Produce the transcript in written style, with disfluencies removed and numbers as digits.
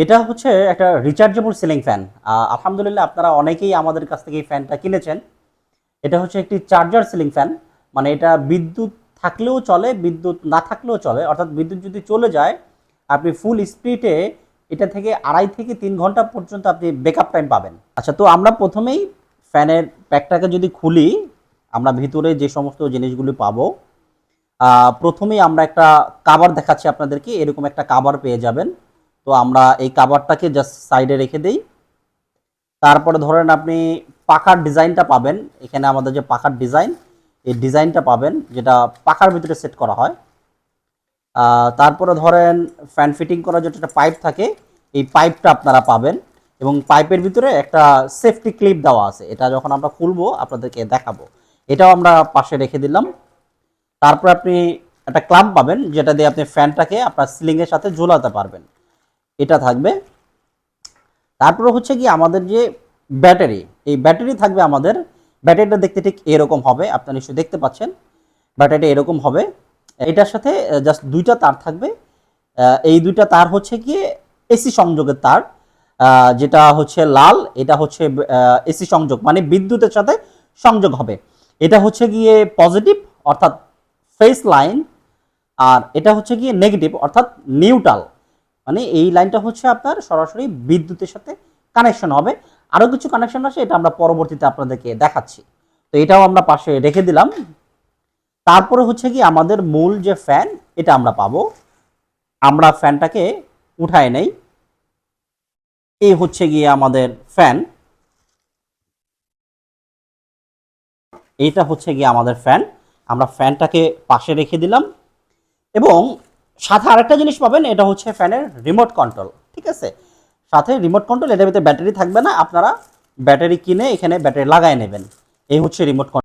এটা হচ্ছে একটা রিচার্জেবল সিলিং ফ্যান। আলহামদুলিল্লাহ আপনারা অনেকেই আমাদের কাছ থেকে এই ফ্যানটা কিনেছেন। এটা হচ্ছে একটি চার্জার সিলিং ফ্যান। মানে এটা বিদ্যুৎ থাকলেও চলে, বিদ্যুৎ না থাকলেও চলে। অর্থাৎ বিদ্যুৎ যদি চলে যায়, আপনি ফুল স্পিডে এটা থেকে 2.5 থেকে 3 ঘন্টা পর্যন্ত আপনি ব্যাকআপ টাইম পাবেন। আচ্ছা, তো আমরা প্রথমেই ফ্যানের প্যাকটাকে যদি খুলি, আমরা ভিতরে যে সমস্ত জিনিসগুলি পাবো, প্রথমেই আমরা একটা কাভার দেখাচ্ছি আপনাদেরকে। এরকম একটা কাভার পেয়ে যাবেন। তো আমরা এই কাভারটাকে জাস্ট সাইডে রেখে দেই। তারপরে ধরেন আপনি পাখার ডিজাইনটা পাবেন। এখানে আমাদের যে পাখার ডিজাইন, এই ডিজাইনটা পাবেন যেটা পাখার ভিতরে সেট করা হয়। তারপরে ধরেন ফ্যান ফিটিং করার যেটা একটা পাইপ থাকে, এই পাইপটা আপনারা পাবেন এবং পাইপের ভিতরে একটা সেফটি ক্লিপ দেওয়া আছে। এটা যখন আমরা খুলবো আপনাদেরকে দেখাবো। এটাও আমরা পাশে রেখে দিলাম। তারপর আপনি একটা ক্লাম্প পাবেন যেটা দিয়ে আপনি ফ্যানটাকে আপনার সিলিংয়ের সাথে ঝোলাতে পারবেন। এটা থাকবে। তারপরে হচ্ছে কি আমাদের যে ব্যাটারি, এই ব্যাটারি থাকবে আমাদের। ব্যাটারিটা দেখতে ঠিক এরকম হবে, আপনারা নিশ্চয়ই দেখতে পাচ্ছেন। ব্যাটারিটা এরকম হবে। এটার সাথে জাস্ট 2টা তার থাকবে। এই 2টা তার হচ্ছে গিয়ে এসি সংযোগের তার। যেটা হচ্ছে লাল, এটা হচ্ছে এসি সংযোগ, মানে বিদ্যুতের সাথে সংযোগ হবে। এটা হচ্ছে গিয়ে পজিটিভ অর্থাৎ ফেস লাইন, আর এটা হচ্ছে গিয়ে নেগেটিভ অর্থাৎ নিউট্রাল। মানে এই লাইনটা হচ্ছে আপনার সরাসরি বিদ্যুতের সাথে কানেকশন হবে। আরও কিছু কানেকশন আছে, এটা আমরা পরবর্তীতে আপনাদেরকে দেখাচ্ছি। তো এটাও আমরা পাশে রেখে দিলাম। তারপরে হচ্ছে কি আমাদের মূল যে ফ্যান, এটা আমরা পাবো। আমরা ফ্যানটাকে উঠায় নেই। এই হচ্ছে গিয়ে আমাদের ফ্যান। এইটা হচ্ছে গিয়ে আমাদের ফ্যান। আমরা ফ্যানটাকে পাশে রেখে দিলাম এবং সাথে আরেকটা জিনিস পাবেন, এটা হচ্ছে ফ্যানের রিমোট কন্ট্রোল। ঠিক আছে, সাথে রিমোট কন্ট্রোল। এটার ভিতরে ব্যাটারি থাকবে না, আপনারা ব্যাটারি কিনে এখানে ব্যাটারি লাগায় নেবেন। এই হচ্ছে রিমোট কন্ট্রোল।